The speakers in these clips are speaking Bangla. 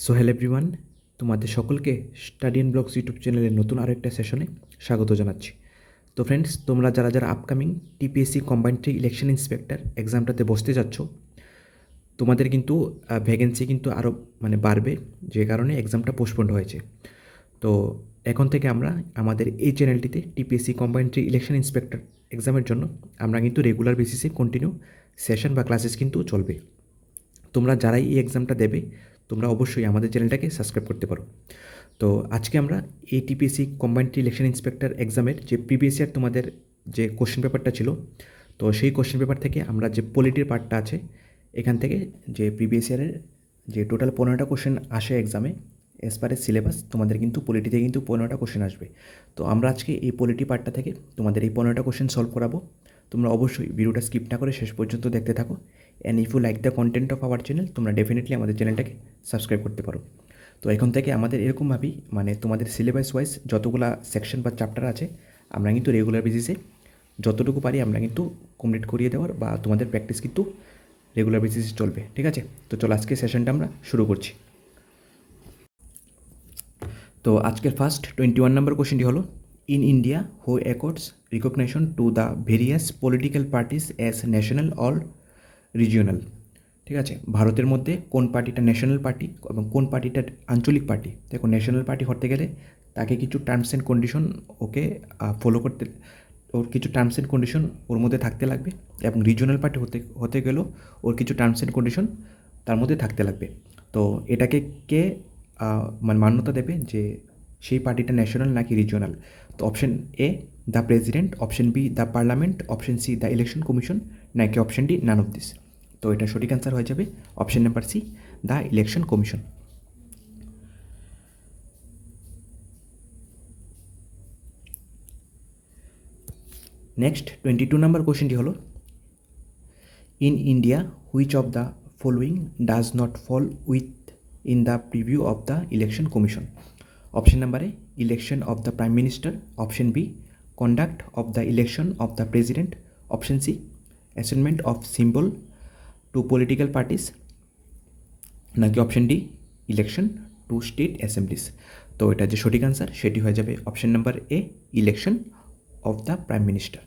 সো হ্যালো এভরিওয়ান, তোমাদের সকলকে স্টাডি অ্যান্ড ব্লগস ইউটিউব চ্যানেলের নতুন আরও একটা সেশনে স্বাগত জানাচ্ছি। তো ফ্রেন্ডস, তোমরা যারা যারা upcoming TPSC combined election inspector এক্সামটাতে বসতে যাচ্ছ, তোমাদের কিন্তু ভ্যাকেন্সি কিন্তু আরও বাড়বে, যে কারণে এক্সামটা পোস্টপন্ড হয়েছে। তো এখন থেকে আমরা আমাদের এই চ্যানেলটিতে টিপিএসসি কম্বাইন্ড ইলেকশন ইন্সপেক্টর এক্সামের জন্য আমরা কিন্তু রেগুলার বেসিসে কন্টিনিউ সেশন বা ক্লাসেস কিন্তু চলবে। তোমরা যারাই এই এক্সামটা দেবে, তোমরা অবশ্যই আমাদের চ্যানেলটাকে সাবস্ক্রাইব করতে পারো। তো আজকে আমরা এই টিপিএসসি কম্বাইন্ড ইলেকশন ইন্সপেক্টর এক্সামের যে প্রিভিয়াস ইয়ার তোমাদের যে কোশ্চেন পেপারটা ছিল, তো সেই কোশ্চেন পেপার থেকে আমরা যে পলিটির পার্টটা আছে, এখান থেকে যে প্রিভিয়াস ইয়ারের যে টোটাল 15টা কোশ্চেন আসে এক্সামে অ্যাজ পার এ সিলেবাস, তোমাদের কিন্তু পলিটিতে কিন্তু 15টা কোশ্চেন আসবে। তো আমরা আজকে এই পলিটি পার্টটা থেকে তোমাদের এই 15টা কোশ্চেন সলভ করাবো। তোমরা অবশ্যই ভিডিওটা স্কিপ না করে শেষ পর্যন্ত দেখতে থাকো। And if you like the content of our channel, তোমরা ডেফিনেটলি আমাদের চ্যানেলটাকে সাবস্ক্রাইব করতে পারো। তো এখন থেকে আমাদের এরকমভাবেই তোমাদের সিলেবাস ওয়াইজ যতগুলা সেকশন বা চ্যাপ্টার আছে, আমরা কিন্তু রেগুলার বেসিসে যতটুকু পারি আমরা কিন্তু কমপ্লিট করিয়ে দেওয়ার বা তোমাদের প্র্যাকটিস কিন্তু রেগুলার বেসিসে চলবে। ঠিক আছে, তো চলো আজকে সেশনটা আমরা শুরু করছি। তো আজকের ফার্স্ট 21 নম্বর কোশ্চেনটি হলো, in India who accords recognition to the various political parties as national or regional. ঠিক আছে, ভারতের মধ্যে কোন পার্টিটা ন্যাশনাল পার্টি এবং কোন পার্টিটা আঞ্চলিক পার্টি। দেখো, ন্যাশনাল পার্টি হতে গেলে তাকে কিছু terms and condition okay follow করতে, ওর কিছু টার্মস অ্যান্ড কন্ডিশন ওর মধ্যে থাকতে লাগবে, এবং রিজিওনাল পার্টি হতে গেলেও ওর কিছু টার্মস অ্যান্ড কন্ডিশন তার মধ্যে থাকতে লাগবে। তো এটাকে কে মান্যতা দেবে যে সেই পার্টিটা ন্যাশনাল নাকি রিজিওনাল? তো option A the president, option B the parliament, option C the election commission, নাকি option D none of this. তো এটা সঠিক অ্যান্সার হয়ে যাবে option number C, the election commission. Next 22 নম্বর কোশ্চেনটি হলো, in India which of the following does not fall within the preview of the election commission. Option number A election of the prime minister, option B conduct of the election of the president, option C assignment of symbol to political parties, নাকি option D election to state assemblies. তো এটা যে সঠিক আনসার সেটি হয়ে যাবে option number A, election of the prime minister.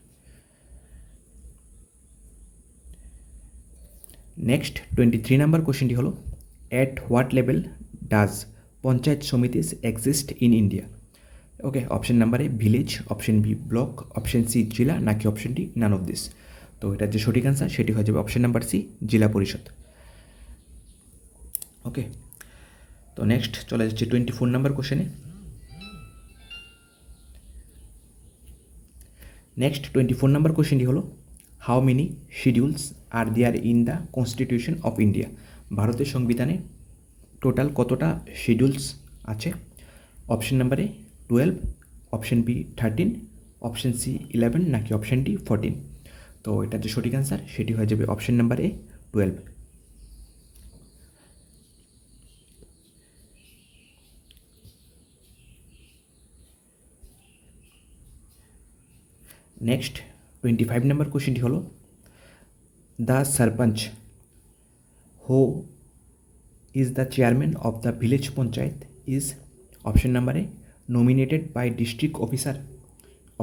Next 23 নম্বর কোশ্চেনটি হলো, at what level does panchayat samitis exist in India. Okay, option number A village, option B block, option C zila, নাকি option D none of this. তো এটার যে সঠিক আনসার সেটি হয়ে যাবে অপশন নাম্বার সি, জেলা পরিষদ। ওকে, তো নেক্সট চলে যাচ্ছে 24 নম্বর কোশ্চেনে। নেক্সট 24 নম্বর কোশ্চেনটি হলো, how many schedules are there in the constitution of India. ভারতের সংবিধানে টোটাল কতটা শিডিউলস আছে? Option number A 12, option B 13, option C 11, নাকি অপশন ডি 14। তো এটার যে সঠিক অ্যান্সার সেটি হয়ে যাবে অপশন নাম্বার এ 12। নেক্সট 25 নম্বর কোশ্চেনটি হলো, the sarpanch who is the chairman of the village panchayat is option number A nominated by district officer,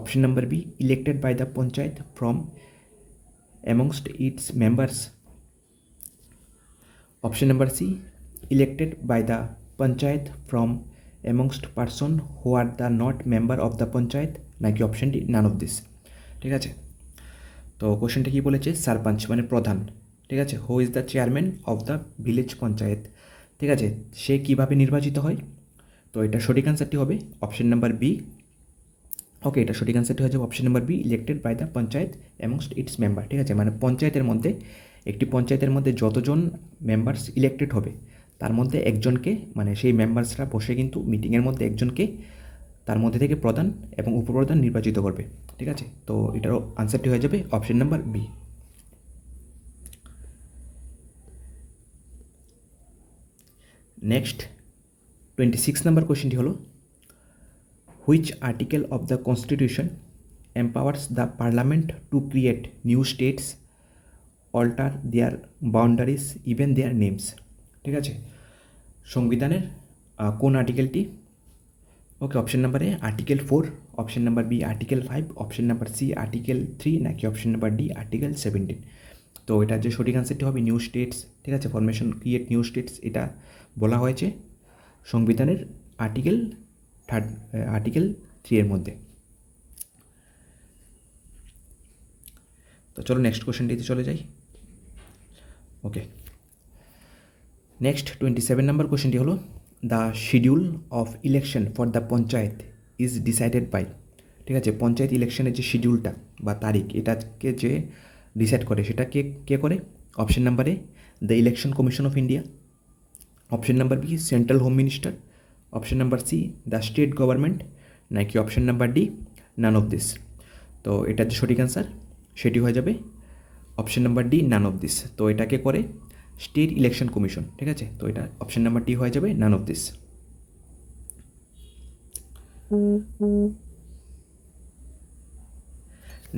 option number B elected by the panchayat from amongst its members, option number C elected by the panchayat from amongst person who are the not member of the panchayat, নাকি option D none of this. ঠিক আছে, তো কোশ্চেনটা কি বলেছে? সারপঞ্চ মানে প্রধান। ঠিক আছে, who is the chairman of the village panchayat. ঠিক আছে, সে কিভাবে নির্বাচিত হয়? তো এটা সঠিক অ্যান্সারটি হবে অপশন নাম্বার বি। ওকে, এটা সঠিক অ্যান্সারটি হয়ে যাবে option number B, elected by the panchayat amongst its member. ঠিক আছে, মানে পঞ্চায়েতের মধ্যে, একটি পঞ্চায়েতের মধ্যে যতজন মেম্বার্স ইলেক্টেড হবে তার মধ্যে একজনকে, সেই মেম্বার্সরা বসে কিন্তু মিটিংয়ের মধ্যে একজনকে তার মধ্যে থেকে প্রধান এবং উপপ্রধান নির্বাচিত করবে। ঠিক আছে, তো এটারও আনসারটি হয়ে যাবে অপশন নাম্বার বি। নেক্সট 26 নম্বর কোশ্চেনটি হলো, which article of the constitution empowers the parliament to create new states, alter their boundaries, even their names. ঠিক আছে, সংবিধানের কোন আর্টিকেলটি? Okay, option number A article 4, option number B article 5, option number C article 3, নাকি অপশন নাম্বার ডি আর্টিকেল 17? তো এটার যে সঠিক আনসারটি হবে নিউ স্টেটস, ঠিক আছে, ফরমেশন ক্রিয়েট নিউ স্টেটস, এটা বলা হয়েছে সংবিধানের আর্টিকেল 3 এর মধ্যে। তো চলো নেক্সট কোশ্চেনটিতে চলে যাই। ওকে, নেক্সট 27 নম্বর কোশ্চেনটি হলো the schedule of election for the panchayat is decided by, ঠিক আছে, পঞ্চায়েত ইলেকশনের যে শিডিউলটা বা তারিখ এটাকে যে ডিসাইড করে সেটা কে করে? Option number A the election commission of India, option number B central home minister, option number C the state government, নাকি option number D none of this? তো এটার যে সঠিক অ্যান্সার সেটি হয়ে যাবে option number D none of this. তো এটাকে করে স্টেট ইলেকশন কমিশন, ঠিক আছে, তো এটা অপশন নাম্বার ডি হয়ে যাবে নান অফ দিস।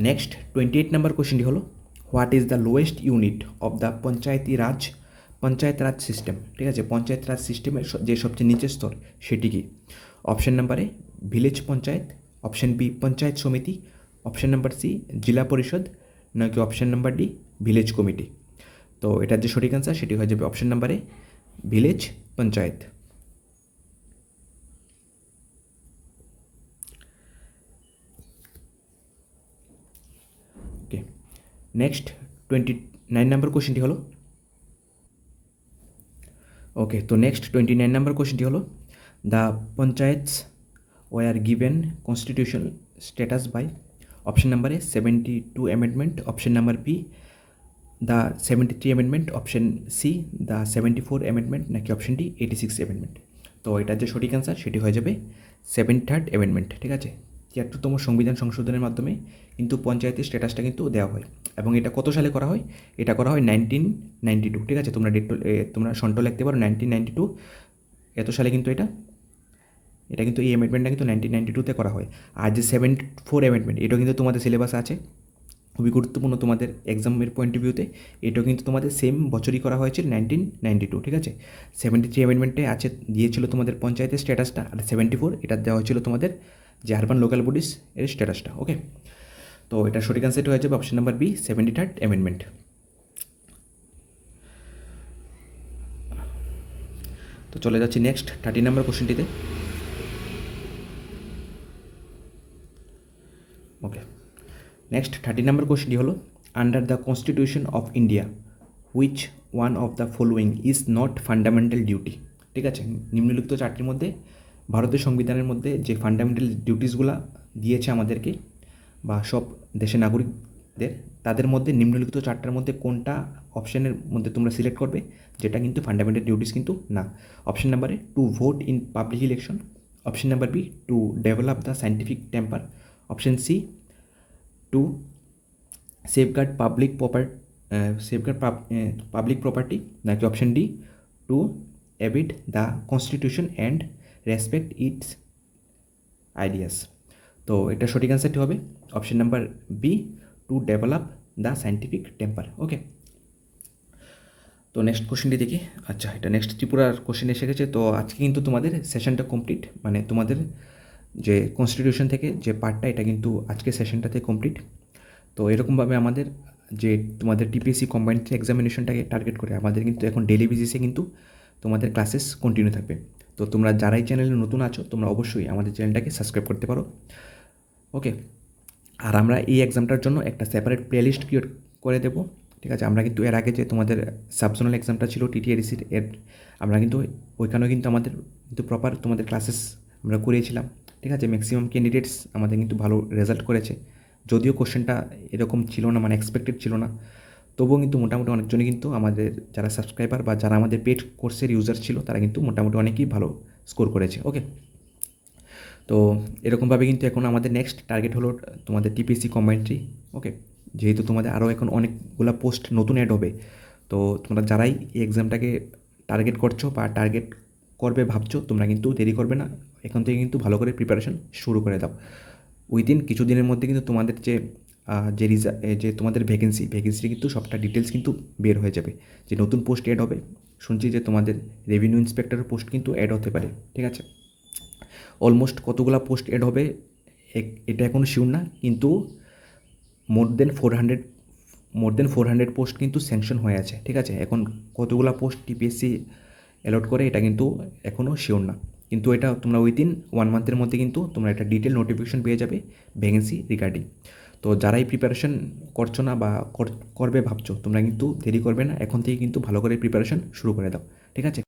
নেক্সট 28 নম্বর কোশ্চেনটি হলো what is the lowest unit of the panchayat Raj system, ঠিক আছে, পঞ্চায়েত রাজ সিস্টেমের যে সবচেয়ে নিচের স্তর সেটি কি? Option number A village panchayat, option B panchayat samiti, option number C zila parishad, নাকি option number D village committee? তো এটার যে সঠিক অ্যান্সার সেটি হয়ে যাবে option number A village panchayat. Okay, next 29 নম্বর কোশ্চেনটি হলো ওকে, তো নেক্সট 29 নম্বর কোশ্চেনটি হলো the panchayats were given constitutional status by, option number A 72 amendment, option number B the 73 amendment, option C the 74 amendment, নাকি অপশন ডি 86 অ্যামেন্ডমেন্ট? তো এটার যে সঠিক অ্যান্সার সেটি হয়ে যাবে 73rd অ্যামেন্ডমেন্ট, ঠিক আছে। 73তম সংবিধান সংশোধনের মাধ্যমে কিন্তু পঞ্চায়েতের স্ট্যাটাসটা কিন্তু দেওয়া হয়, এবং এটা কত সালে করা হয়? এটা করা হয় 1992, ঠিক আছে, তোমরা সন্ট লিখতে পারো 1992 এত সালে কিন্তু এটা কিন্তু এই অ্যামেন্ডমেন্টটা কিন্তু 1992-তে করা হয়। আর যে 74 অ্যামেন্ডমেন্ট এটাও কিন্তু তোমাদের সিলেবাসে আছে, খুবই গুরুত্বপূর্ণ তোমাদের এক্সামের পয়েন্ট অফ ভিউতে। এটাও কিন্তু তোমাদের সেম বছরই করা হয়েছিল 1992, ঠিক আছে। 73 অ্যামেন্ডমেন্টে দিয়েছিল তোমাদের পঞ্চায়েতের স্ট্যাটাসটা, আর 74 এটা দেওয়া হয়েছিল তোমাদের যে আরবান লোকাল বডিস এর স্ট্যাটাসটা। ওকে, তো এটা সঠিক অ্যান্সারটি হয়ে যাবে option number B 73rd amendment. তো চলে যাচ্ছি নেক্সট 30 নম্বর কোশ্চেনটিতে। ওকে, নেক্সট 30 নম্বর কোশ্চেনটি হলো under the constitution of India which one of the following is not fundamental duty, ঠিক আছে, নিম্নলিখিত চারটির মধ্যে ভারতের সংবিধানের মধ্যে যে ফান্ডামেন্টাল ডিউটিসগুলো দিয়েছে আমাদেরকে বা সব দেশের নাগরিকদের, তাদের মধ্যে নিম্নলিখিত চারটার মধ্যে কোনটা অপশনের মধ্যে তোমরা সিলেক্ট করবে যেটা কিন্তু ফান্ডামেন্টাল ডিউটিস কিন্তু না? Option number A to vote in public election, option number B to develop the scientific temper, option C to safeguard public property, নাকি option D to abide the constitution and respect its ideas? তো এটা সঠিক অ্যান্সারটি হবে option number B to develop the scientific temper. Okay, তো নেক্সট কোশ্চেনটি দেখি। আচ্ছা, এটা নেক্সট ত্রিপুরার কোশ্চেন এসে গেছে। তো আজকে কিন্তু তোমাদের সেশনটা কমপ্লিট, মানে তোমাদের যে কনস্টিটিউশন থেকে যে পার্টটা এটা কিন্তু আজকে সেশনটাতে কমপ্লিট। তো এরকমভাবে আমাদের যে তোমাদের টিপিএসসি কম্বাইন্ড এক্সামিনেশনটাকে টার্গেট করে আমাদের কিন্তু এখন ডেলি বেসিসে কিন্তু তোমাদের ক্লাসেস কন্টিনিউ থাকবে। তো তোমরা যারাই চ্যানেলে নতুন আছো তোমরা অবশ্যই আমাদের চ্যানেলটাকে সাবস্ক্রাইব করতে পারো। ওকে, আর আমরা এই এক্সামটার জন্য একটা সেপারেট প্লেলিস্ট ক্রিয়েট করে দেবো, ঠিক আছে। আমরা কিন্তু এর আগে যে তোমাদের সাবজোনাল এক্সামটা ছিল টিটিআরসির আমরা কিন্তু ওইখানেও কিন্তু আমাদের কিন্তু প্রপার তোমাদের ক্লাসেস আমরা করিয়েছিলাম, ঠিক আছে। ম্যাক্সিমাম ক্যান্ডিডেটস আমাদের কিন্তু ভালো রেজাল্ট করেছে, যদিও কোশ্চেনটা এরকম ছিল না, মানে এক্সপেক্টেড ছিল না, তবুও কিন্তু মোটামুটি অনেকজনই কিন্তু আমাদের যারা সাবস্ক্রাইবার বা যারা আমাদের পেড কোর্সের ইউজার ছিল তারা কিন্তু মোটামুটি অনেকেই ভালো স্কোর করেছে। ওকে, তো এরকমভাবে কিন্তু এখন আমাদের নেক্সট টার্গেট হলো তোমাদের টিপিএসসি কম্বাইন্ড্রি। ওকে, যেহেতু তোমাদের আরও এখন অনেকগুলো পোস্ট নতুন অ্যাড হবে, তো তোমরা যারাই এই এক্সামটাকে টার্গেট করছো বা টার্গেট করবে ভাবছো, তোমরা কিন্তু দেরি করবে না, এখন থেকে কিন্তু ভালো করে প্রিপারেশন শুরু করে দাও। উইদিন কিছু দিনের মধ্যে কিন্তু তোমাদের যে তোমাদের ভ্যাকেন্সি কিন্তু সবটা ডিটেলস কিন্তু বের হয়ে যাবে, যে নতুন পোস্ট অ্যাড হবে শুনছি যে তোমাদের রেভিনিউ ইন্সপেক্টরের পোস্ট কিন্তু অ্যাড হতে পারে, ঠিক আছে। অলমোস্ট কতগুলা পোস্ট অ্যাড হবে এটা এখনও শিওর না, কিন্তু মোর দেন 400 পোস্ট কিন্তু স্যাংশন হয়ে আছে, ঠিক আছে। এখন কতগুলা পোস্ট টিপিএসসি অ্যালট করে এটা কিন্তু এখনও শিওর না, কিন্তু এটা তোমরা উইদিন 1 মান্থের মধ্যে কিন্তু তোমরা একটা ডিটেল নোটিফিকেশন পেয়ে যাবে ভ্যাকেন্সি রিগার্ডিং। তো যারাই প্রিপারেশন করছো না বা করবে ভাবছো, তোমরা কিন্তু দেরি করবে না, এখন থেকে কিন্তু ভালো করে প্রিপারেশন শুরু করে দাও, ঠিক আছে।